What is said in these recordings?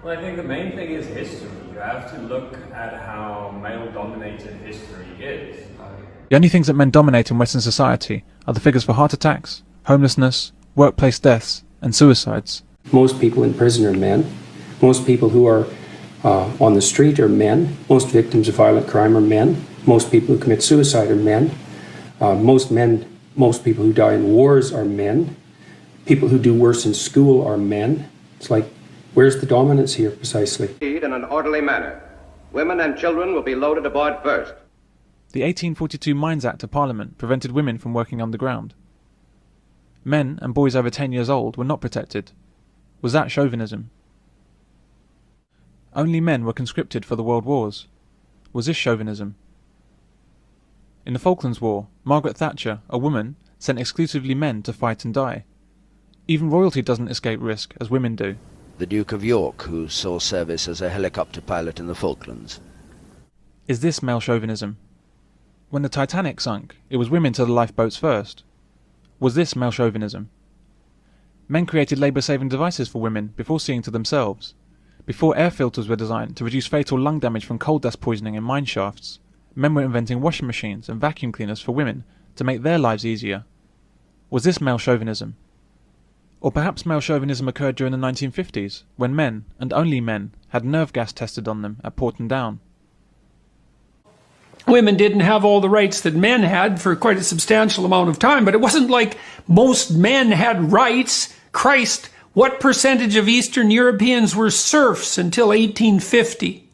Well, I think the main thing is history. You have to look at how male-dominated history is. The only things that men dominate in Western society are the figures for heart attacks, homelessness, workplace deaths, and suicides. Most people in prison are men. Most people who are on the street are men. Most victims of violent crime are men. Most people who commit suicide are men. Most people who die in wars are men. People who do worse in school are men. It's like, where's the dominance here precisely? In an orderly manner. Women and children will be loaded aboard first. The 1842 Mines Act of Parliament prevented women from working underground. Men and boys over 10 years old were not protected. Was that chauvinism? Only men were conscripted for the world wars. Was this chauvinism? In the Falklands War, Margaret Thatcher, a woman, sent exclusively men to fight and die. Even royalty doesn't escape risk, as women do. The Duke of York, who saw service as a helicopter pilot in the Falklands. Is this male chauvinism? When the Titanic sunk, it was women to the lifeboats first. Was this male chauvinism? Men created labour-saving devices for women before seeing to themselves. Before air filters were designed to reduce fatal lung damage from coal dust poisoning in mine shafts, men were inventing washing machines and vacuum cleaners for women to make their lives easier. Was this male chauvinism? Or perhaps male chauvinism occurred during the 1950s, when men, and only men, had nerve gas tested on them at Porton Down. Women didn't have all the rights that men had for quite a substantial amount of time, but it wasn't like most men had rights. Christ, what percentage of Eastern Europeans were serfs until 1850?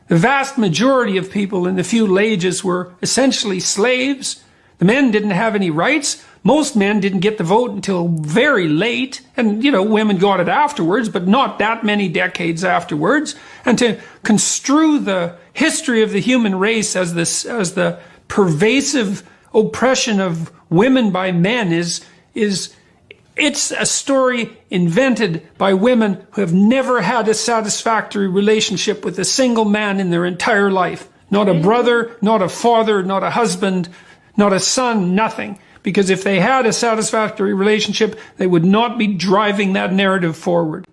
The vast majority of people in the feudal ages were essentially slaves. The men didn't have any rights. Most men didn't get the vote until very late, and, women got it afterwards, but not that many decades afterwards. And to construe the history of the human race as the pervasive oppression of women by men it's a story invented by women who have never had a satisfactory relationship with a single man in their entire life. Not a brother, not a father, not a husband, not a son, nothing. Because if they had a satisfactory relationship, they would not be driving that narrative forward.